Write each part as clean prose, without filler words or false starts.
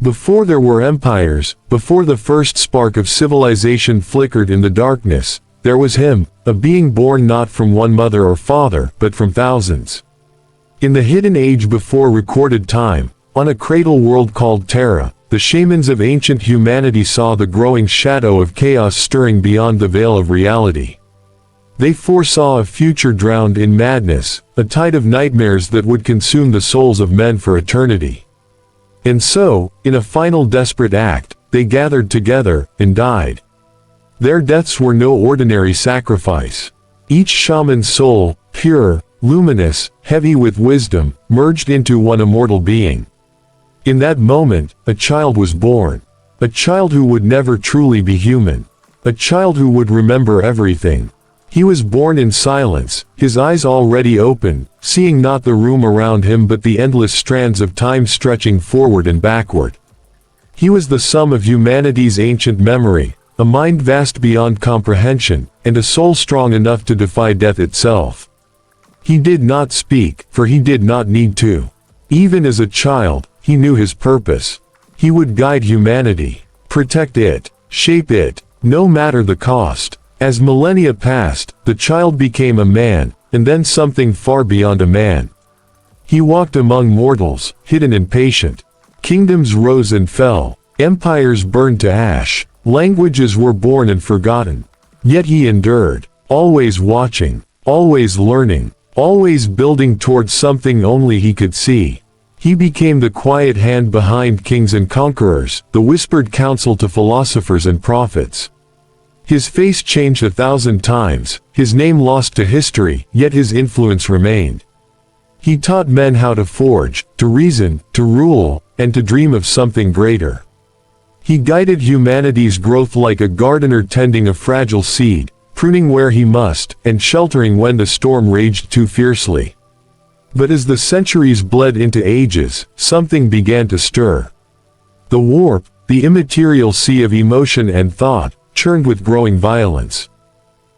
Before there were empires, before the first spark of civilization flickered in the darkness, there was him, a being born not from one mother or father, but from thousands. In the hidden age before recorded time, on a cradle world called Terra, the shamans of ancient humanity saw the growing shadow of chaos stirring beyond the veil of reality. They foresaw a future drowned in madness, a tide of nightmares that would consume the souls of men for eternity. And so, in a final desperate act, they gathered together and died. Their deaths were no ordinary sacrifice. Each shaman's soul, pure, luminous, heavy with wisdom, merged into one immortal being. In that moment, a child was born. A child who would never truly be human. A child who would remember everything. He was born in silence, his eyes already open, seeing not the room around him but the endless strands of time stretching forward and backward. He was the sum of humanity's ancient memory, a mind vast beyond comprehension, and a soul strong enough to defy death itself. He did not speak, for he did not need to. Even as a child, he knew his purpose. He would guide humanity, protect it, shape it, no matter the cost. As millennia passed, the child became a man, and then something far beyond a man. He walked among mortals, hidden and patient. Kingdoms rose and fell, empires burned to ash, languages were born and forgotten. Yet he endured, always watching, always learning, always building towards something only he could see. He became the quiet hand behind kings and conquerors, the whispered counsel to philosophers and prophets. His face changed 1,000 times, his name lost to history, yet his influence remained. He taught men how to forge, to reason, to rule, and to dream of something greater. He guided humanity's growth like a gardener tending a fragile seed, pruning where he must, and sheltering when the storm raged too fiercely. But as the centuries bled into ages, something began to stir. The warp, the immaterial sea of emotion and thought, churned with growing violence.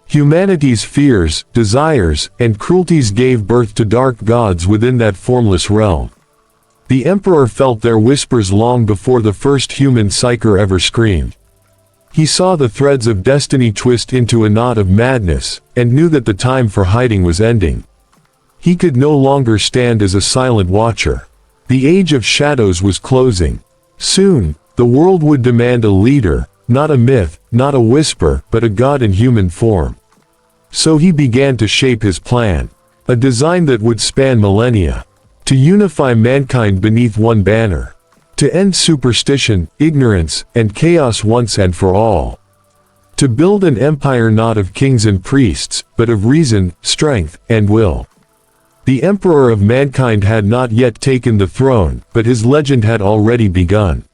Humanity's fears, desires, and cruelties gave birth to dark gods within that formless realm. The Emperor felt their whispers long before the first human psyker ever screamed. He saw the threads of destiny twist into a knot of madness, and knew that the time for hiding was ending. He could no longer stand as a silent watcher. The age of shadows was closing. Soon, the world would demand a leader, not a myth, not a whisper, but a god in human form. So he began to shape his plan. A design that would span millennia. To unify mankind beneath one banner. To end superstition, ignorance, and chaos once and for all. To build an empire not of kings and priests, but of reason, strength, and will. The Emperor of mankind had not yet taken the throne, but his legend had already begun.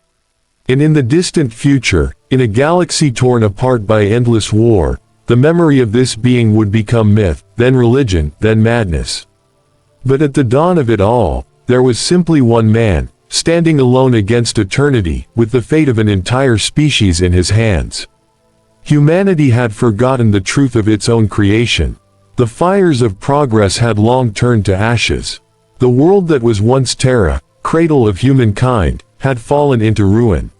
And in the distant future, in a galaxy torn apart by endless war, the memory of this being would become myth, then religion, then madness. But at the dawn of it all, there was simply one man, standing alone against eternity, with the fate of an entire species in his hands. Humanity had forgotten the truth of its own creation. The fires of progress had long turned to ashes. The world that was once Terra, cradle of humankind, had fallen into ruin.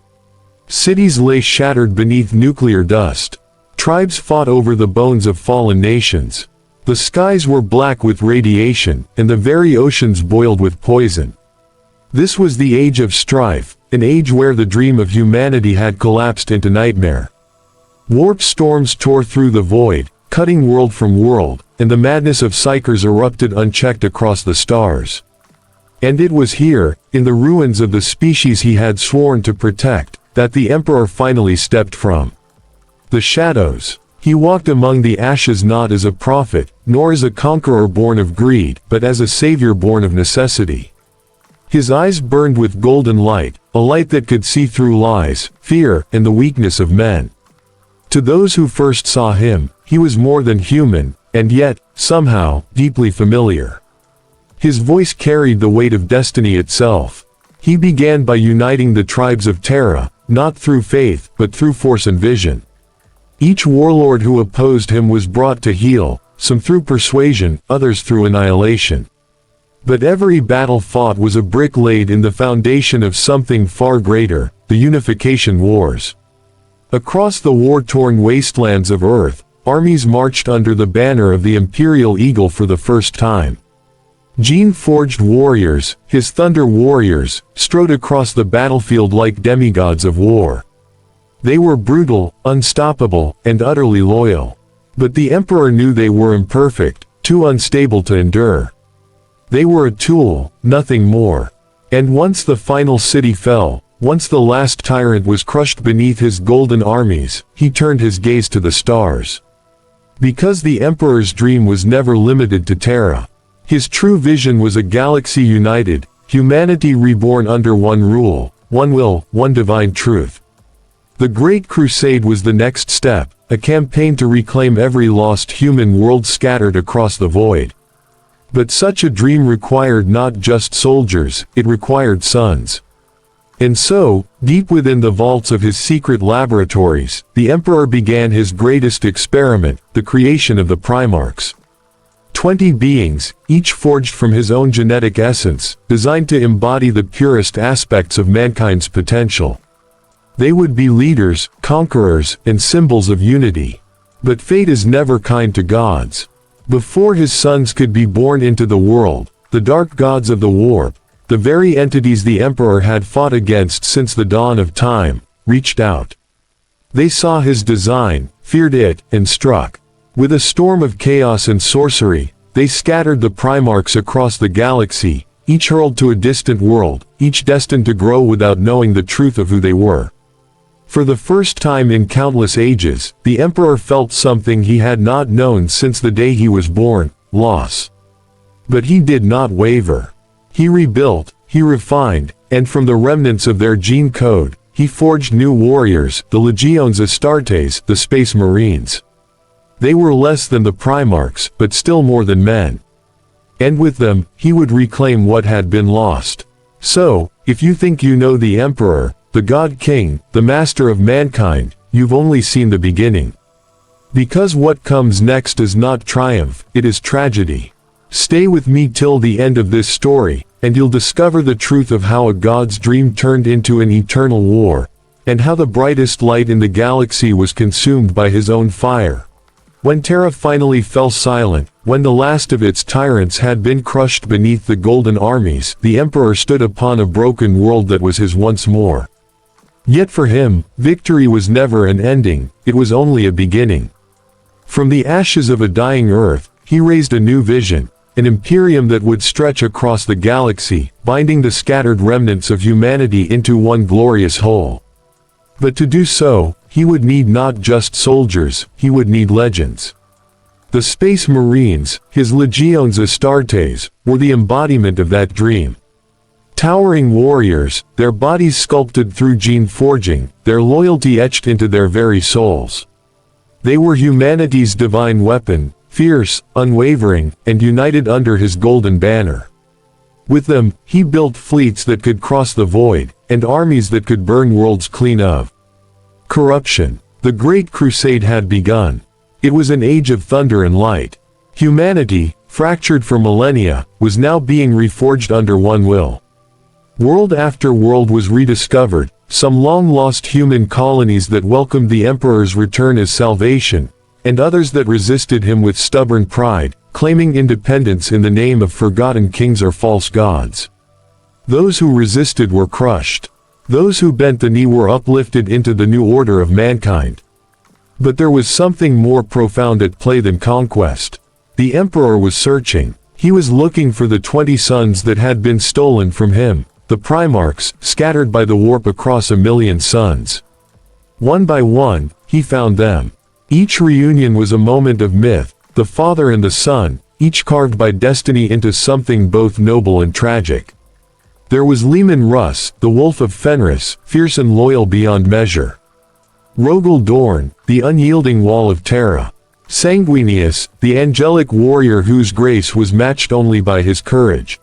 Cities lay shattered beneath nuclear dust. Tribes fought over the bones of fallen nations. The skies were black with radiation, and the very oceans boiled with poison. This was the age of strife, an age where the dream of humanity had collapsed into nightmare. Warp storms tore through the void, cutting world from world, and the madness of psykers erupted unchecked across the stars. And it was here, in the ruins of the species he had sworn to protect, that the Emperor finally stepped from the shadows. He walked among the ashes not as a prophet, nor as a conqueror born of greed, but as a savior born of necessity. His eyes burned with golden light, a light that could see through lies, fear, and the weakness of men. To those who first saw him, he was more than human, and yet, somehow, deeply familiar. His voice carried the weight of destiny itself. He began by uniting the tribes of Terra, not through faith, but through force and vision. Each warlord who opposed him was brought to heel, some through persuasion, others through annihilation. But every battle fought was a brick laid in the foundation of something far greater, the Unification Wars. Across the war-torn wastelands of Earth, armies marched under the banner of the Imperial Eagle for the first time. Gene-forged warriors, his Thunder Warriors, strode across the battlefield like demigods of war. They were brutal, unstoppable, and utterly loyal. But the Emperor knew they were imperfect, too unstable to endure. They were a tool, nothing more. And once the final city fell, once the last tyrant was crushed beneath his golden armies, he turned his gaze to the stars. Because the Emperor's dream was never limited to Terra. His true vision was a galaxy united, humanity reborn under one rule, one will, one divine truth. The Great Crusade was the next step, a campaign to reclaim every lost human world scattered across the void. But such a dream required not just soldiers, it required sons. And so, deep within the vaults of his secret laboratories, the Emperor began his greatest experiment, the creation of the Primarchs. 20 beings, each forged from his own genetic essence, designed to embody the purest aspects of mankind's potential. They would be leaders, conquerors, and symbols of unity. But fate is never kind to gods. Before his sons could be born into the world, the dark gods of the warp, the very entities the Emperor had fought against since the dawn of time, reached out. They saw his design, feared it, and struck. With a storm of chaos and sorcery, they scattered the Primarchs across the galaxy, each hurled to a distant world, each destined to grow without knowing the truth of who they were. For the first time in countless ages, the Emperor felt something he had not known since the day he was born, loss. But he did not waver. He rebuilt, he refined, and from the remnants of their gene code, he forged new warriors, the Legiones Astartes, the Space Marines. They were less than the Primarchs, but still more than men. And with them, he would reclaim what had been lost. So, if you think you know the Emperor, the God King, the Master of mankind, you've only seen the beginning. Because what comes next is not triumph, it is tragedy. Stay with me till the end of this story, and you'll discover the truth of how a god's dream turned into an eternal war, and how the brightest light in the galaxy was consumed by his own fire. When Terra finally fell silent, when the last of its tyrants had been crushed beneath the golden armies, the Emperor stood upon a broken world that was his once more. Yet for him, victory was never an ending, it was only a beginning. From the ashes of a dying Earth, he raised a new vision, an imperium that would stretch across the galaxy, binding the scattered remnants of humanity into one glorious whole. But to do so, he would need not just soldiers, he would need legends. The Space Marines, his Legiones Astartes, were the embodiment of that dream. Towering warriors, their bodies sculpted through gene forging, their loyalty etched into their very souls. They were humanity's divine weapon, fierce, unwavering, and united under his golden banner. With them, he built fleets that could cross the void, and armies that could burn worlds clean of corruption. The Great Crusade had begun. It was an age of thunder and light. Humanity, fractured for millennia, was now being reforged under one will. World after world was rediscovered, some long-lost human colonies that welcomed the Emperor's return as salvation, and others that resisted him with stubborn pride, claiming independence in the name of forgotten kings or false gods. Those who resisted were crushed. Those who bent the knee were uplifted into the new order of mankind. But there was something more profound at play than conquest. The Emperor was searching. He was looking for the 20 sons that had been stolen from him, the Primarchs, scattered by the warp across 1,000,000 suns. One by one, he found them. Each reunion was a moment of myth, the father and the son, each carved by destiny into something both noble and tragic. There was Leman Russ, the Wolf of Fenris, fierce and loyal beyond measure. Rogel Dorn, the unyielding wall of Terra. Sanguinius, the angelic warrior whose grace was matched only by his courage.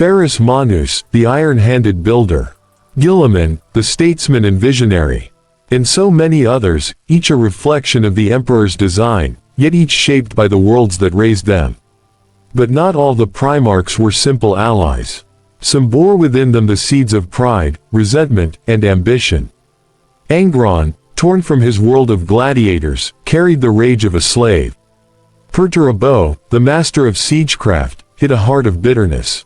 Ferrus Manus, the iron-handed builder. Guilliman, the statesman and visionary. And so many others, each a reflection of the Emperor's design, yet each shaped by the worlds that raised them. But not all the Primarchs were simple allies. Some bore within them the seeds of pride, resentment, and ambition. Angron, torn from his world of gladiators, carried the rage of a slave. Perturabo, the master of siegecraft, hid a heart of bitterness.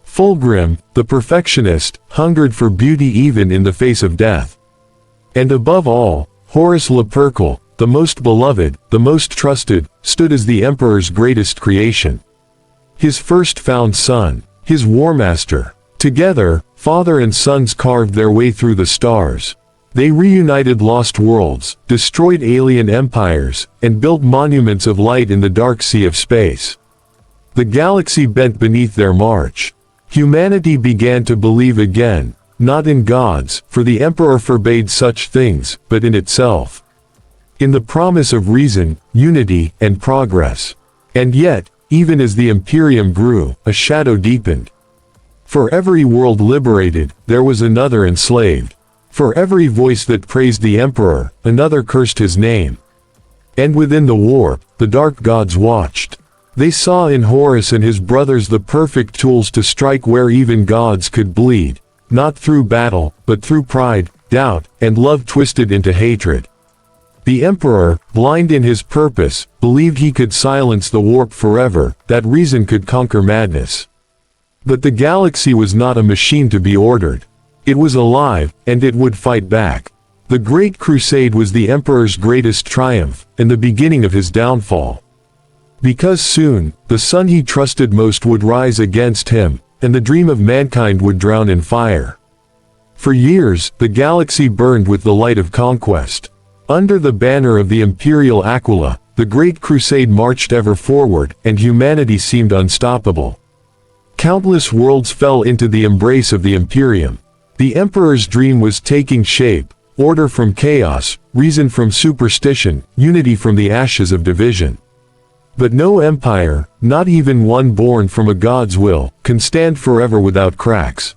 Fulgrim, the perfectionist, hungered for beauty even in the face of death. And above all, Horus Heresy, the most beloved, the most trusted, stood as the Emperor's greatest creation. His first found son, his warmaster. Together, father and sons carved their way through the stars. They reunited lost worlds, destroyed alien empires, and built monuments of light in the dark sea of space. The galaxy bent beneath their march. Humanity began to believe again, not in gods, for the Emperor forbade such things, but in itself. In the promise of reason, unity, and progress. And yet, even as the Imperium grew, a shadow deepened. For every world liberated, there was another enslaved. For every voice that praised the Emperor, another cursed his name. And within the warp, the dark gods watched. They saw in Horus and his brothers the perfect tools to strike where even gods could bleed, not through battle, but through pride, doubt, and love twisted into hatred. The Emperor, blind in his purpose, believed he could silence the warp forever, that reason could conquer madness. But the galaxy was not a machine to be ordered. It was alive, and it would fight back. The Great Crusade was the Emperor's greatest triumph, and the beginning of his downfall. Because soon, the sun he trusted most would rise against him, and the dream of mankind would drown in fire. For years, the galaxy burned with the light of conquest. Under the banner of the Imperial Aquila, the Great Crusade marched ever forward, and humanity seemed unstoppable. Countless worlds fell into the embrace of the Imperium. The Emperor's dream was taking shape, order from chaos, reason from superstition, unity from the ashes of division. But no empire, not even one born from a god's will, can stand forever without cracks.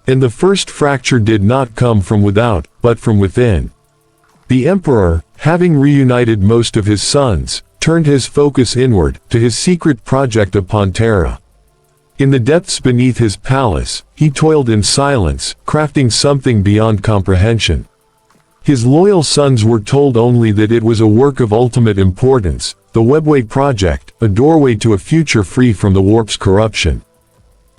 And the first fracture did not come from without, but from within. The Emperor, having reunited most of his sons, turned his focus inward, to his secret project upon Terra. In the depths beneath his palace, he toiled in silence, crafting something beyond comprehension. His loyal sons were told only that it was a work of ultimate importance, the Webway project, a doorway to a future free from the warp's corruption.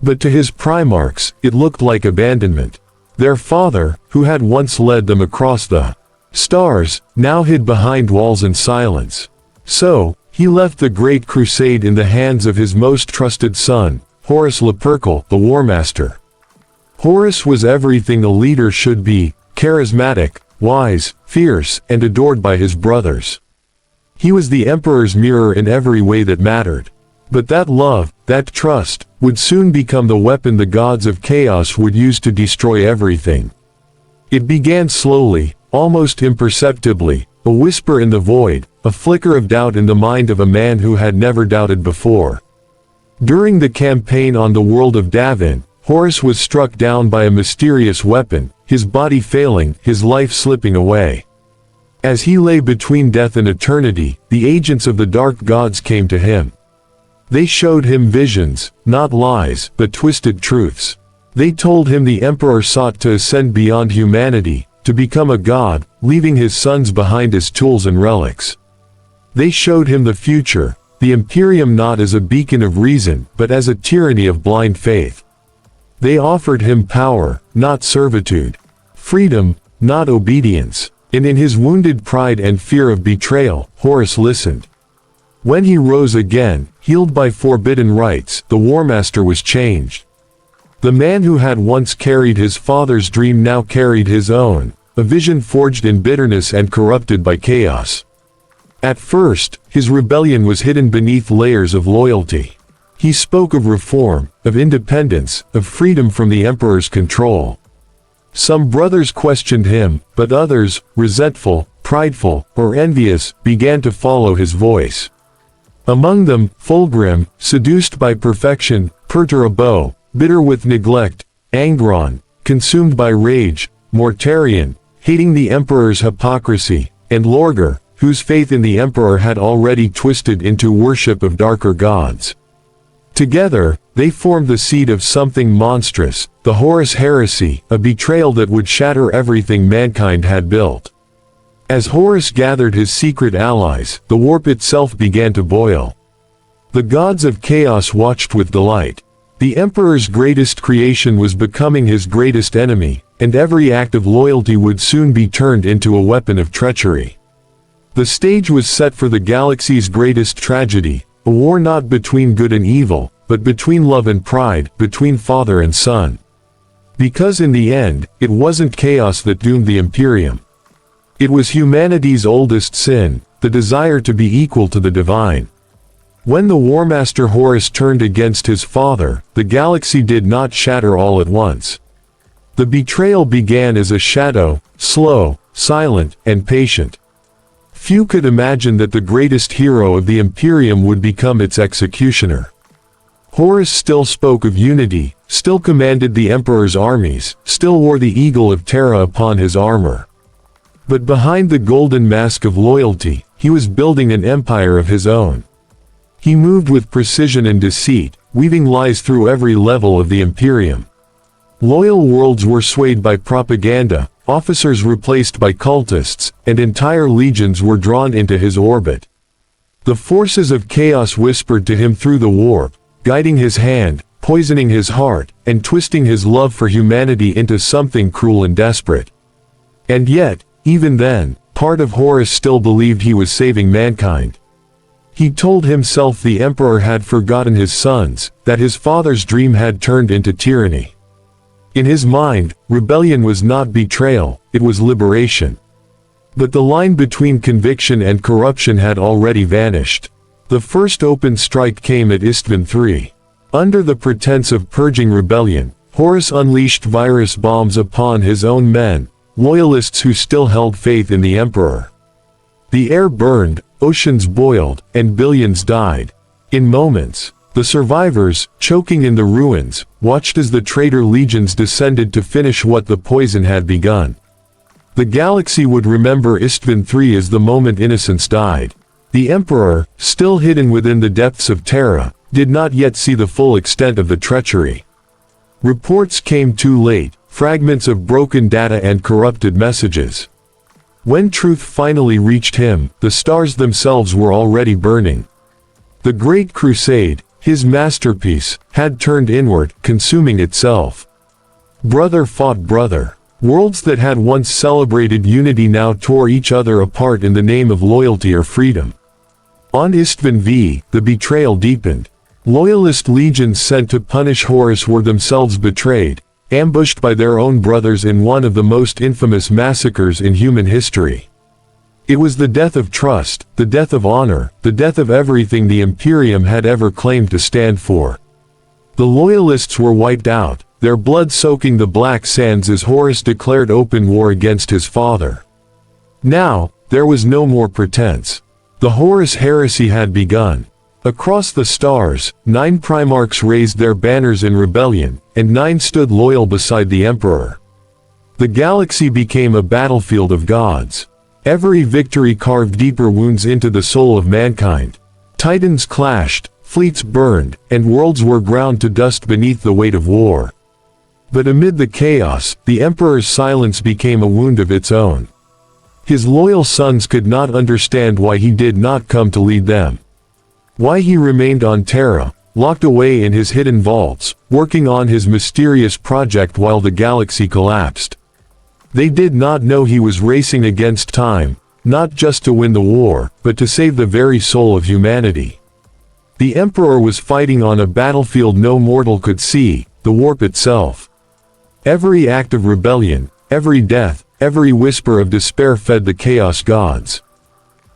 But to his Primarchs, it looked like abandonment. Their father, who had once led them across the stars, now hid behind walls in silence. So, he left the Great Crusade in the hands of his most trusted son, Horus Heresy, the Warmaster. Horus was everything a leader should be, charismatic, wise, fierce, and adored by his brothers. He was the Emperor's mirror in every way that mattered. But that love, that trust, would soon become the weapon the gods of chaos would use to destroy everything. It began slowly, almost imperceptibly, a whisper in the void, a flicker of doubt in the mind of a man who had never doubted before. During the campaign on the world of Davin, Horus was struck down by a mysterious weapon, his body failing, his life slipping away. As he lay between death and eternity, the agents of the dark gods came to him. They showed him visions, not lies, but twisted truths. They told him the Emperor sought to ascend beyond humanity, to become a god, leaving his sons behind as tools and relics. They showed him the future, the Imperium not as a beacon of reason, but as a tyranny of blind faith. They offered him power, not servitude. Freedom, not obedience. And in his wounded pride and fear of betrayal, Horus listened. When he rose again, healed by forbidden rites, the Warmaster was changed. The man who had once carried his father's dream now carried his own, a vision forged in bitterness and corrupted by chaos. At first, his rebellion was hidden beneath layers of loyalty. He spoke of reform, of independence, of freedom from the Emperor's control. Some brothers questioned him, but others, resentful, prideful, or envious, began to follow his voice. Among them, Fulgrim, seduced by perfection, Perturabo, bitter with neglect, Angron, consumed by rage, Mortarion, hating the Emperor's hypocrisy, and Lorgar, whose faith in the Emperor had already twisted into worship of darker gods. Together, they formed the seed of something monstrous, the Horus Heresy, a betrayal that would shatter everything mankind had built. As Horus gathered his secret allies, the warp itself began to boil. The gods of chaos watched with delight. The Emperor's greatest creation was becoming his greatest enemy, and every act of loyalty would soon be turned into a weapon of treachery. The stage was set for the galaxy's greatest tragedy, a war not between good and evil, but between love and pride, between father and son. Because in the end, it wasn't chaos that doomed the Imperium. It was humanity's oldest sin, the desire to be equal to the divine. When the Warmaster Horus turned against his father, the galaxy did not shatter all at once. The betrayal began as a shadow, slow, silent, and patient. Few could imagine that the greatest hero of the Imperium would become its executioner. Horus still spoke of unity, still commanded the Emperor's armies, still wore the eagle of Terra upon his armor. But behind the golden mask of loyalty, he was building an empire of his own. He moved with precision and deceit, weaving lies through every level of the Imperium. Loyal worlds were swayed by propaganda, officers replaced by cultists, and entire legions were drawn into his orbit. The forces of chaos whispered to him through the warp, guiding his hand, poisoning his heart, and twisting his love for humanity into something cruel and desperate. And yet, even then, part of Horus still believed he was saving mankind. He told himself the Emperor had forgotten his sons, that his father's dream had turned into tyranny. In his mind, rebellion was not betrayal, it was liberation. But the line between conviction and corruption had already vanished. The first open strike came at Istvan III. Under the pretense of purging rebellion, Horus unleashed virus bombs upon his own men, loyalists who still held faith in the Emperor. The air burned, oceans boiled, and billions died. In moments, the survivors, choking in the ruins, watched as the traitor legions descended to finish what the poison had begun. The galaxy would remember Istvan III as the moment innocence died. The Emperor, still hidden within the depths of Terra, did not yet see the full extent of the treachery. Reports came too late, fragments of broken data and corrupted messages. When truth finally reached him, the stars themselves were already burning. The Great Crusade, his masterpiece, had turned inward, consuming itself. Brother fought brother. Worlds that had once celebrated unity now tore each other apart in the name of loyalty or freedom. On Istvan V, the betrayal deepened. Loyalist legions sent to punish Horus were themselves betrayed, ambushed by their own brothers in one of the most infamous massacres in human history. It was the death of trust, the death of honor, the death of everything the Imperium had ever claimed to stand for. The Loyalists were wiped out, their blood soaking the black sands as Horus declared open war against his father. Now, there was no more pretense. The Horus Heresy had begun. Across the stars, 9 Primarchs raised their banners in rebellion, and 9 stood loyal beside the Emperor. The galaxy became a battlefield of gods. Every victory carved deeper wounds into the soul of mankind. Titans clashed, fleets burned, and worlds were ground to dust beneath the weight of war. But amid the chaos, the Emperor's silence became a wound of its own. His loyal sons could not understand why he did not come to lead them. Why he remained on Terra, locked away in his hidden vaults, working on his mysterious project while the galaxy collapsed. They did not know he was racing against time, not just to win the war, but to save the very soul of humanity. The Emperor was fighting on a battlefield no mortal could see, the warp itself. Every act of rebellion, every death, every whisper of despair fed the chaos gods.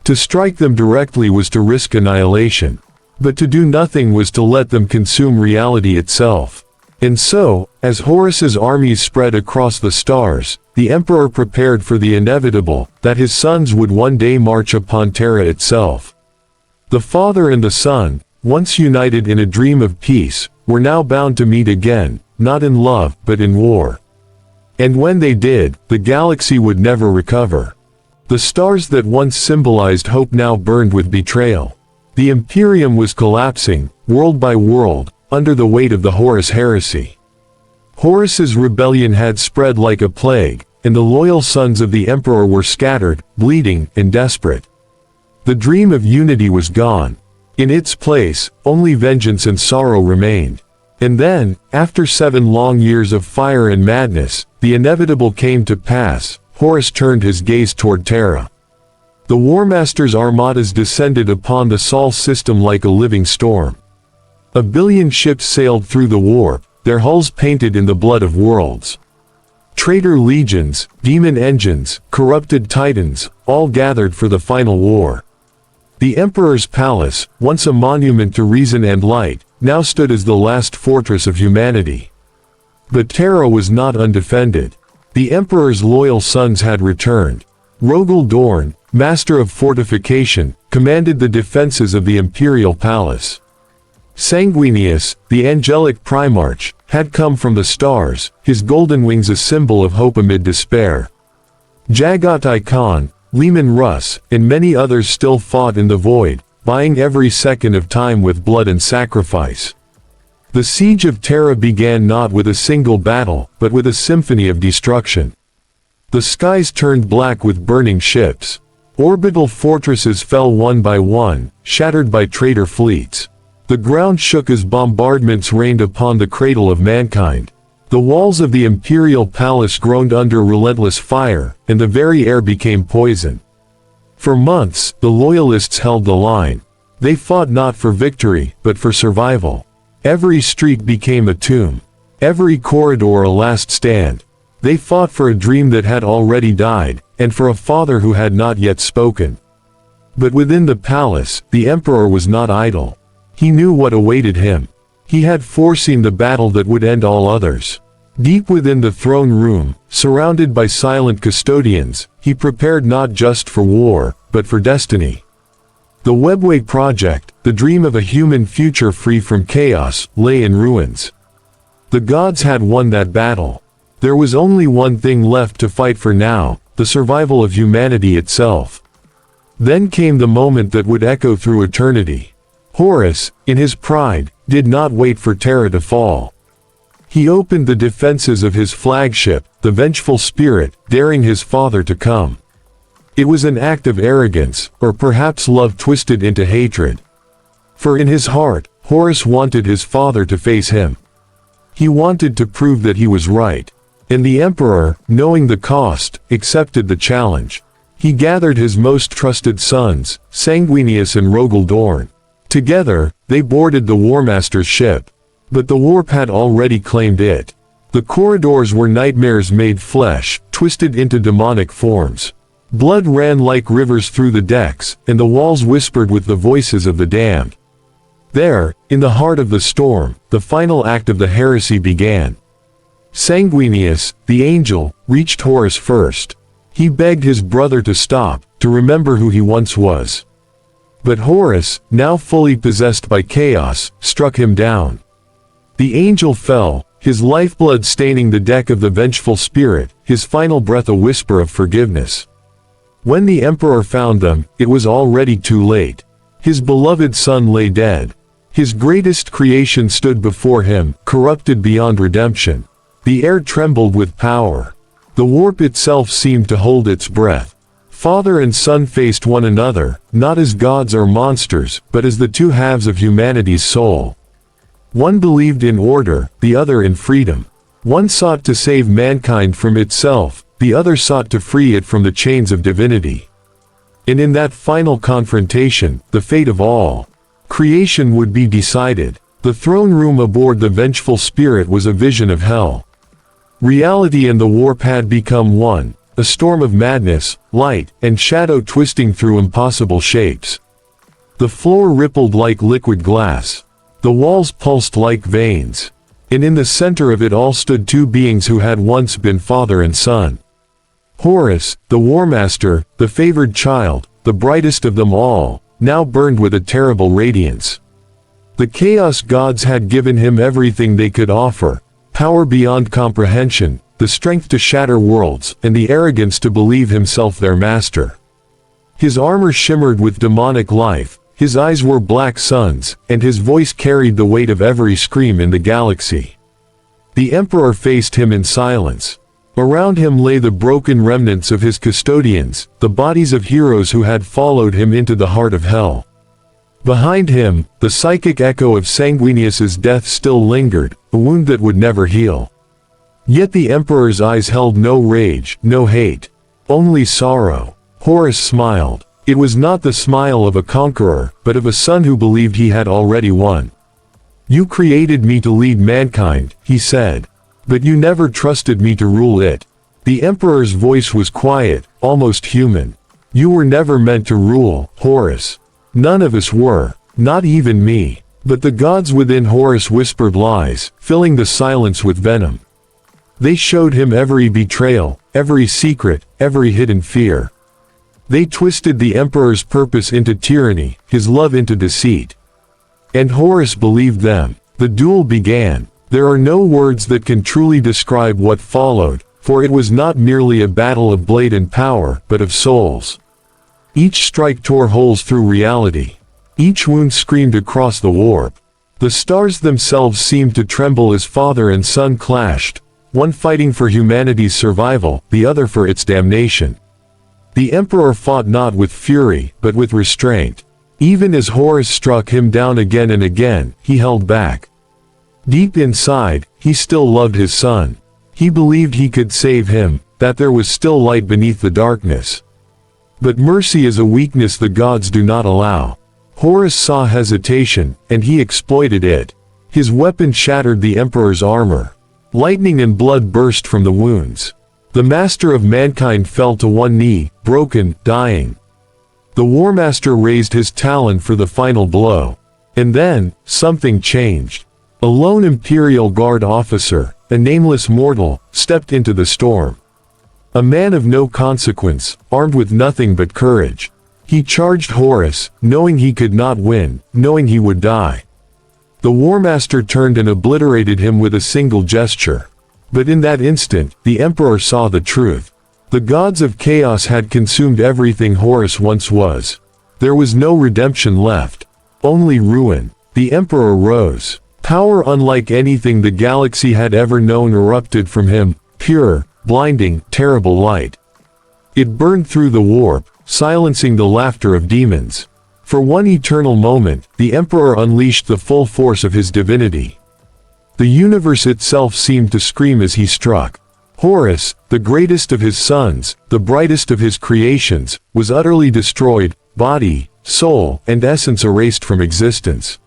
To strike them directly was to risk annihilation. But to do nothing was to let them consume reality itself. And so, as Horus's armies spread across the stars, the Emperor prepared for the inevitable, that his sons would one day march upon Terra itself. The father and the son, once united in a dream of peace, were now bound to meet again, not in love, but in war. And when they did, the galaxy would never recover. The stars that once symbolized hope now burned with betrayal. The Imperium was collapsing, world by world, under the weight of the Horus Heresy. Horus's rebellion had spread like a plague, and the loyal sons of the Emperor were scattered, bleeding, and desperate. The dream of unity was gone. In its place, only vengeance and sorrow remained. And then, after 7 long years of fire and madness, the inevitable came to pass. Horus turned his gaze toward Terra. The Warmaster's armadas descended upon the Sol system like a living storm. 1 billion ships sailed through the warp, their hulls painted in the blood of worlds. Traitor legions, demon engines, corrupted titans, all gathered for the final war. The Emperor's palace, once a monument to reason and light, now stood as the last fortress of humanity. But Terra was not undefended. The Emperor's loyal sons had returned. Rogel Dorn, master of fortification, commanded the defenses of the imperial palace. Sanguinius, the angelic Primarch, had come from the stars, his golden wings a symbol of hope amid despair. Jagatai Khan, Leman Russ, and many others still fought in the void, buying every second of time with blood and sacrifice. The siege of Terra began not with a single battle, but with a symphony of destruction. The skies turned black with burning ships. Orbital fortresses fell one by one, shattered by traitor fleets. The ground shook as bombardments rained upon the cradle of mankind. The walls of the imperial palace groaned under relentless fire, and the very air became poison. For months, the loyalists held the line. They fought not for victory, but for survival. Every street became a tomb. Every corridor a last stand. They fought for a dream that had already died, and for a father who had not yet spoken. But within the palace, the Emperor was not idle. He knew what awaited him. He had foreseen the battle that would end all others. Deep within the throne room, surrounded by silent custodians, he prepared not just for war, but for destiny. The Webway project, the dream of a human future free from chaos, lay in ruins. The gods had won that battle. There was only one thing left to fight for now, the survival of humanity itself. Then came the moment that would echo through eternity. Horus, in his pride, did not wait for Terra to fall. He opened the defenses of his flagship, the vengeful spirit, daring his father to come. It was an act of arrogance, or perhaps love twisted into hatred. For in his heart, Horus wanted his father to face him. He wanted to prove that he was right. And the Emperor, knowing the cost, accepted the challenge. He gathered his most trusted sons, Sanguinius and Rogel Dorn. Together, they boarded the Warmaster's ship. But the warp had already claimed it. The corridors were nightmares made flesh, twisted into demonic forms. Blood ran like rivers through the decks, and the walls whispered with the voices of the damned. There, in the heart of the storm, the final act of the heresy began. Sanguinius, the angel, reached Horus first. He begged his brother to stop, to remember who he once was. But Horus, now fully possessed by chaos, struck him down. The angel fell, his lifeblood staining the deck of the vengeful spirit, his final breath a whisper of forgiveness. When the Emperor found them, it was already too late. His beloved son lay dead. His greatest creation stood before him, corrupted beyond redemption. The air trembled with power. The warp itself seemed to hold its breath. Father and son faced one another, not as gods or monsters, but as the two halves of humanity's soul. One believed in order, the other in freedom. One sought to save mankind from itself, the other sought to free it from the chains of divinity. And in that final confrontation, the fate of all creation would be decided. The throne room aboard the vengeful spirit was a vision of hell. Reality and the warp had become one, a storm of madness, light, and shadow twisting through impossible shapes. The floor rippled like liquid glass. The walls pulsed like veins. And in the center of it all stood two beings who had once been father and son. Horus, the Warmaster, the favored child, the brightest of them all, now burned with a terrible radiance. The Chaos Gods had given him everything they could offer, power beyond comprehension, the strength to shatter worlds, and the arrogance to believe himself their master. His armor shimmered with demonic life, His eyes were black suns, and his voice carried the weight of every scream in the galaxy. The Emperor faced him in silence. Around him lay the broken remnants of his custodians, the bodies of heroes who had followed him into the heart of hell. Behind him, the psychic echo of Sanguinius's death still lingered, a wound that would never heal. Yet the Emperor's eyes held no rage, no hate, only sorrow. Horus smiled. It was not the smile of a conqueror, but of a son who believed he had already won. "You created me to lead mankind," he said. "But you never trusted me to rule it." The Emperor's voice was quiet, almost human. "You were never meant to rule, Horus. None of us were, not even me." But the gods within Horus whispered lies, filling the silence with venom. They showed him every betrayal, every secret, every hidden fear. They twisted the Emperor's purpose into tyranny, his love into deceit. And Horus believed them. The duel began. There are no words that can truly describe what followed, for it was not merely a battle of blade and power, but of souls. Each strike tore holes through reality. Each wound screamed across the warp. The stars themselves seemed to tremble as father and son clashed, one fighting for humanity's survival, the other for its damnation. The Emperor fought not with fury, but with restraint. Even as Horus struck him down again and again, he held back. Deep inside, he still loved his son. He believed he could save him, that there was still light beneath the darkness. But mercy is a weakness the gods do not allow. Horus saw hesitation, and he exploited it. His weapon shattered the Emperor's armor. Lightning and blood burst from the wounds. The master of mankind fell to one knee, broken, dying. The War Master raised his talon for the final blow. And then, something changed. A lone Imperial Guard officer, a nameless mortal, stepped into the storm. A man of no consequence, armed with nothing but courage. He charged Horus, knowing he could not win, knowing he would die. The War Master turned and obliterated him with a single gesture. But in that instant, the Emperor saw the truth. The gods of chaos had consumed everything Horus once was. There was no redemption left. Only ruin. The Emperor rose. Power unlike anything the galaxy had ever known erupted from him, pure, blinding, terrible light. It burned through the warp, silencing the laughter of demons. For one eternal moment, the Emperor unleashed the full force of his divinity. The universe itself seemed to scream as he struck. Horus, the greatest of his sons, the brightest of his creations, was utterly destroyed, body, soul, and essence erased from existence.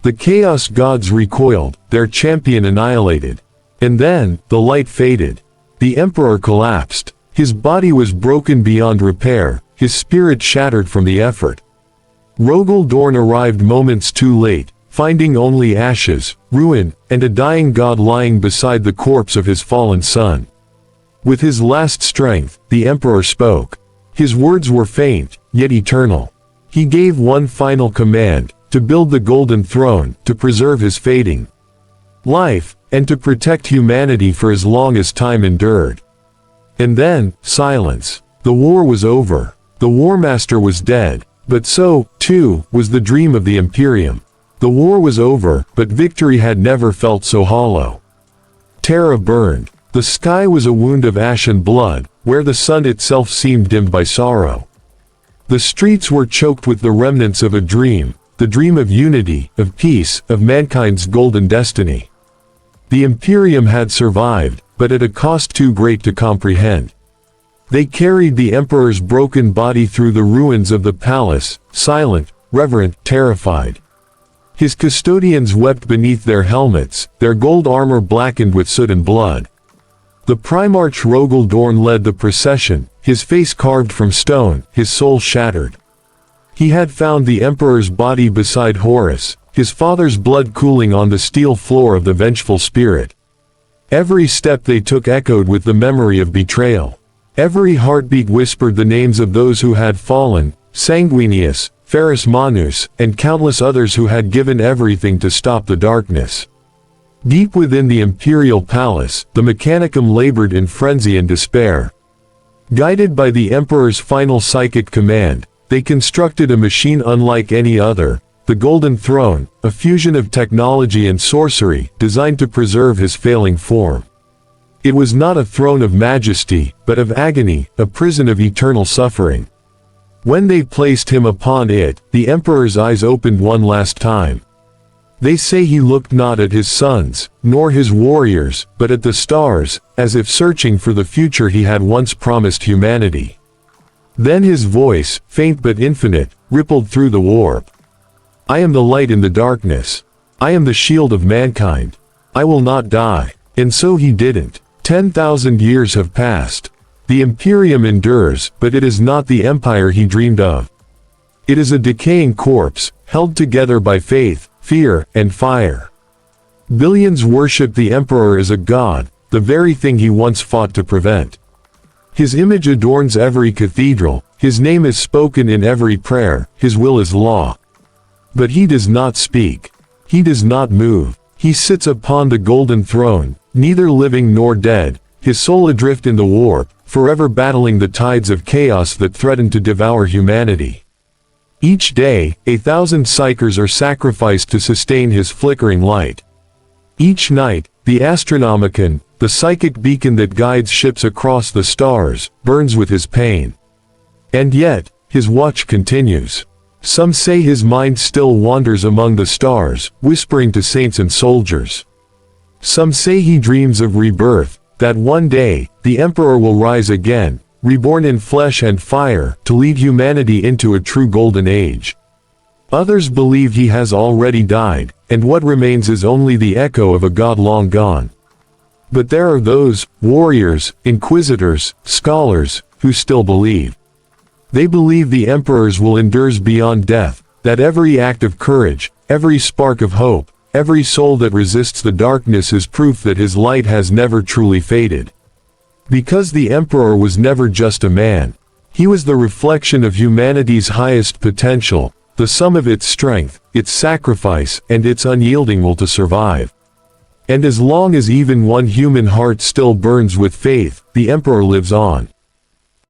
The chaos gods recoiled, their champion annihilated. And then, the light faded. The Emperor collapsed. His body was broken beyond repair, his spirit shattered from the effort. Rogel Dorn arrived moments too late, finding only ashes, ruin, and a dying god lying beside the corpse of his fallen son. With his last strength, the Emperor spoke. His words were faint, yet eternal. He gave one final command, to build the Golden Throne, to preserve his fading life, and to protect humanity for as long as time endured. And then, silence. The war was over. The War Master was dead. But so, too, was the dream of the Imperium. The war was over, but victory had never felt so hollow. Terra burned. The sky was a wound of ash and blood, where the sun itself seemed dimmed by sorrow. The streets were choked with the remnants of a dream, the dream of unity, of peace, of mankind's golden destiny. The Imperium had survived, but at a cost too great to comprehend. They carried the Emperor's broken body through the ruins of the palace, silent, reverent, terrified. His custodians wept beneath their helmets, their gold armor blackened with soot and blood. The Primarch Rogel Dorn led the procession, his face carved from stone, his soul shattered. He had found the Emperor's body beside Horus, his father's blood cooling on the steel floor of the vengeful spirit. Every step they took echoed with the memory of betrayal. Every heartbeat whispered the names of those who had fallen, Sanguinius, Ferrus Manus, and countless others who had given everything to stop the darkness. Deep within the imperial palace, the Mechanicum labored in frenzy and despair. Guided by the Emperor's final psychic command, they constructed a machine unlike any other, the Golden Throne, a fusion of technology and sorcery, designed to preserve his failing form. It was not a throne of majesty, but of agony, a prison of eternal suffering. When they placed him upon it, the Emperor's eyes opened one last time. They say he looked not at his sons, nor his warriors, but at the stars, as if searching for the future he had once promised humanity. Then his voice, faint but infinite, rippled through the warp. I am the light in the darkness. I am the shield of mankind. I will not die. And so he didn't. 10,000 years have passed. The Imperium endures, but it is not the empire he dreamed of. It is a decaying corpse, held together by faith, fear, and fire. Billions worship the Emperor as a god, the very thing he once fought to prevent. His image adorns every cathedral, his name is spoken in every prayer, his will is law. But he does not speak. He does not move. He sits upon the golden throne, neither living nor dead, his soul adrift in the warp, forever battling the tides of chaos that threaten to devour humanity. Each day, 1,000 psychers are sacrificed to sustain his flickering light. Each night, the Astronomicon, the psychic beacon that guides ships across the stars, burns with his pain. And yet, his watch continues. Some say his mind still wanders among the stars, whispering to saints and soldiers. Some say he dreams of rebirth, that one day, the Emperor will rise again, reborn in flesh and fire, to lead humanity into a true golden age. Others believe he has already died, and what remains is only the echo of a god long gone. But there are those, warriors, inquisitors, scholars, who still believe. They believe the emperor's will endures beyond death, that every act of courage, every spark of hope, every soul that resists the darkness is proof that his light has never truly faded. Because the emperor was never just a man. He was the reflection of humanity's highest potential, the sum of its strength, its sacrifice, and its unyielding will to survive. And as long as even one human heart still burns with faith, the emperor lives on.